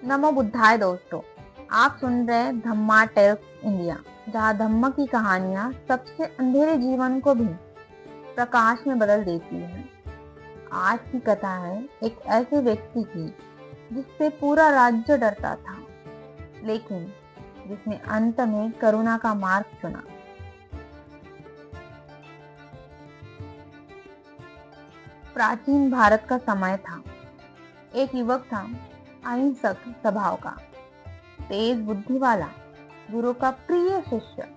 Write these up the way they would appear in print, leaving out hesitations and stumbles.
नमो बुद्धाय दोस्तों। आप सुन रहे हैं धम्मा टेल्स इंडिया, जहां धम्म की कहानियां सबसे अंधेरे जीवन को भी प्रकाश में बदल देती हैं। आज की कथा है एक ऐसे व्यक्ति की जिससे पूरा राज्य डरता था, लेकिन जिसने अंत में करुणा का मार्ग चुना। प्राचीन भारत का समय था। एक युवक था, अहिंसक स्वभाव का, तेज बुद्धि वाला, गुरु का प्रिय शिष्य।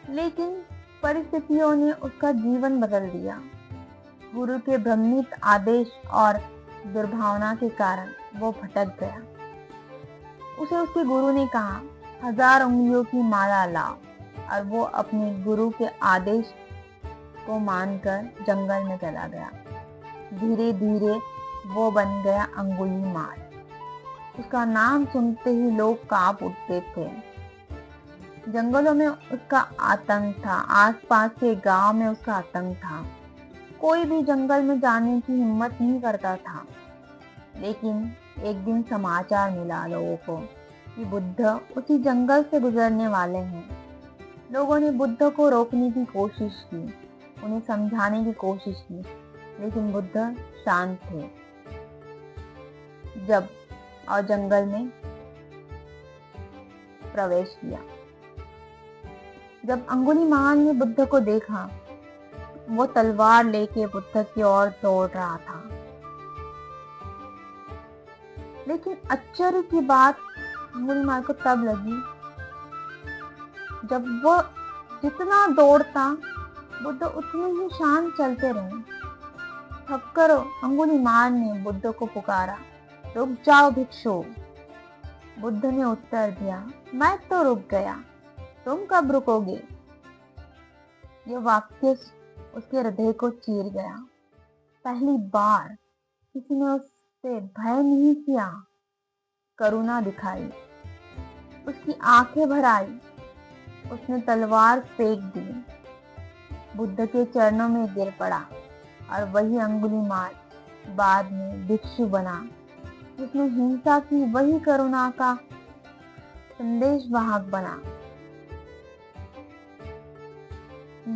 लेकिन परिस्थितियों ने उसका जीवन बदल दिया। गुरु के भ्रमित आदेश और दुर्भावना के कारण वो भटक गया। उसे उसके गुरु ने कहा, 1000 उंगलियों की माला लाओ, और वो अपने गुरु के आदेश को मानकर जंगल में चला गया। धीरे धीरे वो बन गया अंगुलीमाल। उसका नाम सुनते ही लोग कांप उठते थे। जंगलों में उसका आतंक था, आसपास के गांव में उसका आतंक था। कोई भी जंगल में जाने की हिम्मत नहीं करता था। लेकिन एक दिन समाचार मिला लोगों को कि बुद्ध उसी जंगल से गुजरने वाले हैं। लोगों ने बुद्ध को रोकने की कोशिश की, उन्हें समझाने की कोशिश की, लेकिन बुद्ध शांत थे। और जंगल में प्रवेश किया। जब अंगुलीमाल ने बुद्ध को देखा, वो तलवार लेके बुद्ध की ओर दौड़ रहा था। लेकिन आश्चर्य की बात अंगुलीमाल को तब लगी जब वो जितना दौड़ता, बुद्ध उतने ही शांत चलते रहे। थककर अंगुलीमाल ने बुद्ध को पुकारा, रुक जाओ भिक्षु। बुद्ध ने उत्तर दिया, मैं तो रुक गया, तुम कब रुकोगे? ये वाक्य उसके हृदय को चीर गया। पहली बार किसी ने उससे भय नहीं किया, करुणा दिखाई। उसकी आंखें भर आई। उसने तलवार फेंक दी, बुद्ध के चरणों में गिर पड़ा, और वही अंगुलीमाल बाद में भिक्षु बना, जिसने हिंसा की वही करुणा का संदेश वाहक बना।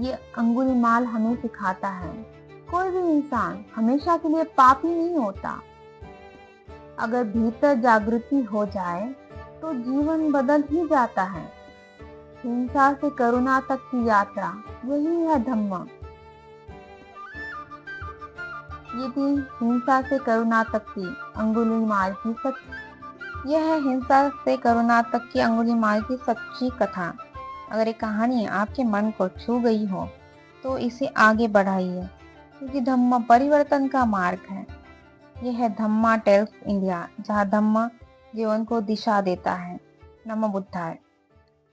ये अंगुलीमाल हमें सिखाता है, कोई भी इंसान हमेशा के लिए पापी नहीं होता। अगर भीतर जागृति हो जाए तो जीवन बदल ही जाता है। हिंसा से करुणा तक की यात्रा, यही है धम्म। ये थी हिंसा से करुणा तक की अंगुलीमाल की सच्ची कथा। अगर ये कहानी आपके मन को छू गई हो तो इसे आगे बढ़ाइए, क्योंकि धम्म परिवर्तन का मार्ग है। यह है धम्मा टेल्स इंडिया, जहाँ धम्म जीवन को दिशा देता है। नमो बुद्धाय।